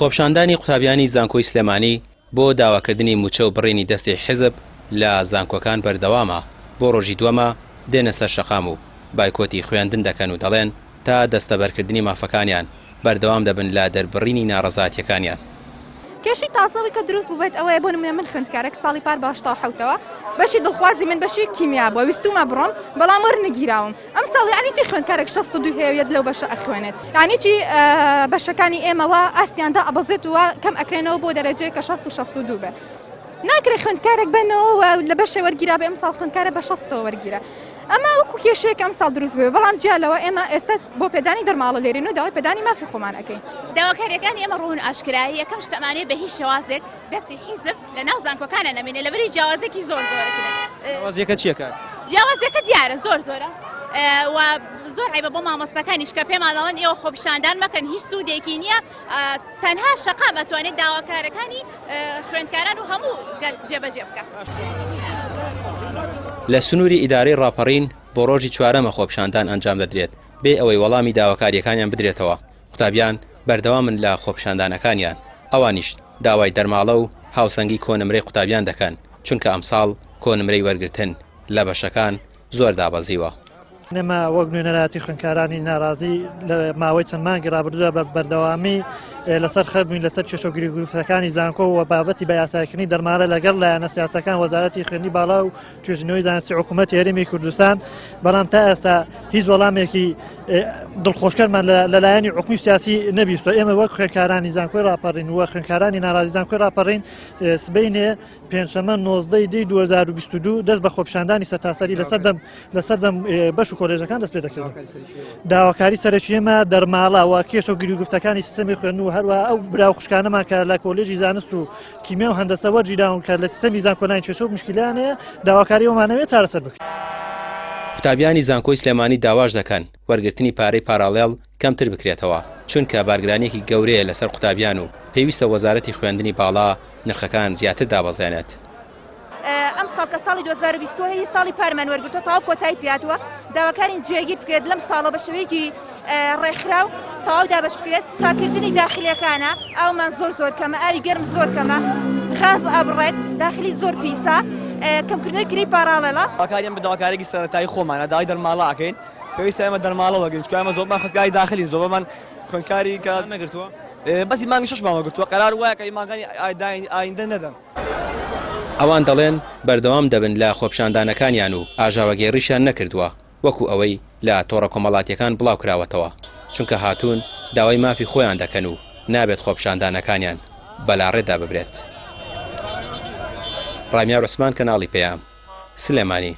خۆپشاندانی قوتابیانی زانکۆی سلێمانی بۆ داواکردنی موچە و بڕینی دەستی حیزب لە زانکۆکان بەردەوامە بۆ ڕۆژی دووەمە دێنە سەر شەقام و بایکۆتی خوێندن دەکەن و دەڵێن تا دەستەبەرکردنی مافەکانیان بەردەوام دەبن لە دەربڕینی ناڕەزایەتیەکانیان. کێشی تاسەوەی کە دروست بووێت ئەوەیە بۆ نمونە من خوێندکارێک ساڵی پار باشتا حوتەوە بەشی دڵخوازی من بەشی کیمیا بووە ویستومە بڕۆم بەڵام وەرنەگیراوم ئەم ساڵی یعنی چی خوێندکارێک 62 هەیەوێت لەو بەشە ئەخوێنێت یعنی چی بەشەکانی ئێمەوە ئاستیاندا ئەبەزێت وە کەم ئەکرێنەوە بۆ دەرەجەیە کە 62 بێت ناکرێت خوێندکارێک بنەوە لە بەشە وەرگیرا بێ ئەم ساڵ خوێندکارە بە 60 وەرگیرە ئەمە وەکو کێشەیەک ئەم ساڵ دروست بووێ بەڵام جیالەوە ئێمە ئێستا بۆ پێدانی دەرماڵە لێرین و داوای پێدانی مافی خۆمان ئەەکەین داواکاریەکانی ئێمە ڕوون ئاشکرایی یەکەم شتەمانەیە بە هیچ شێوازێک دەستی حیزب لە ناو زانکۆکانە نەمێنێ لەبەری جیاوازێکی زۆر زۆرەکرێت. جیاوازیەکە چیەکە؟ جیاوازیەکە دیارە زۆرە و زۆر عیبە بۆ مامۆستاکانیش کە پێمان دەڵێن ئێوە خۆپیشاندان مەکەن هیچ سوودێکی نییە تەنها شەقام ئەتوانێت داواکارەکانی خوێندکاران و هەموو جێبەجێ بکات. لە سنووری ئیدارەی ڕاپەڕین بۆ ڕۆژی چوارەمە خۆپیشاندان ئەنجام دەدرێت بێ ئەوەی وەڵامی داواکاریەکانیان بدرێتەوە. قوتابیان بەردەوامن لە خۆپیشاندانەکانیان ئەوانیش داوای دەرماڵە و هاوسەنگی کۆنمرەی قوتابیان دەکەن چونکە ئەمساڵ کۆنمرەی وەرگرتن لە بەشەکان زۆر دابەزیوە. نەما وەک نوێنەراتی خوێندکارانی ناڕازی لە ماوەی چەند مانگی ڕابردوودا بەردەوامی لەسەر خەبووین لەسەر کێشەگیری گروپەکانی زانکۆ و بابەتی بە یاساکردنی دەرمانە لەگەڵ لایەنە سیاسەکان وەزارەتی خوێندنی باڵا و توێژینەوەی زانستی حکوومەتی هەرێمی کوردستان بەڵام تا ئێستا هیچ وەڵامێکی دڵخۆشکەرمان لەلایەنی حکومی سیاسی نەبیستۆ. ئێمە وەک خوێندکارانی زانکۆی ڕاپەڕین وە خوێندکارانی ناڕازی زانکۆی ڕاپەڕین سبەینێ پێنجشەمە 19/2022 دەست بە خۆپیشاندانی سەرتاسەری لەسەر دەم بەش و کۆلێژەکان دەست پێ دەکردن. داواکاری سەرەکی ئێمە دەرماڵە و کێشەگیری و گفتەکانی سیستەمی خوێندن و هەروە ئەو براو خوشکانەمان کە لە کۆلێژی زانست و کیمیا و هەندەسە وەرجیداون کە لە سیستەمی زانکۆلانی کێشە و مشکلانەیە داواکاری ئەومانەوێت چارەسەر بکرێت. قوتابیانی زانکۆی سلێمانی داواش دەکەن وەرگرتنی پارەی پاراڵێڵ کەمتر بکرێتەوە چونکە بارگرانیەکی گەورەیە لەسەر قوتابیان و پێویستە وەزارەتی خوێندنی باڵا نرخەکان زیاتر دابەزێنێت. ئەم ساڵ کە ساڵی 2020 ساڵی پارمان وەرگرتووە تاوا کۆتایی پیاتوە داواکارین جێگیر بکرێت لەم ساڵە بە شێوەیەکی ڕێکخراو تەواو دابەش بکرێت چاکردنی داخلیەکانە ئەومان زۆر کەمە ئاوی گەرم زۆر کەمە غاز ئابڕێت داخلی زۆر پیسە کەمکردنەوەی گری پاراڵێڵە داواکاریان بە داواکارێکی سەرەتایی خۆمانە داوای دەرماڵە ئەکەین پێویستە ئێمە دەرماڵە وەرگین چکە ئێمە زۆرمان خوێندکاری داخلین زۆربەمان خوێندکاری کە نەگرتووە بەسی مانگی 6 مانگە گرتووە قەرار وایە کە مانگانی ئایندە نەدەن. ئەوان دەڵێن بەردەوام دەبن لە خۆپیشاندانەکانیان و ئاژاوەگێڕیشیان نەکردووە وەکو ئەوەی لە تۆڕە کۆمەڵاتیەکان بڵاو کراوەتەوە چونکە هاتوون داوای مافی خۆیان دەکەن و نابێت خۆپیشاندانەکانیان بەلاڕێدا ببرێت. ڕامیار عوسمان کەناڵی پێیام سلێمانی.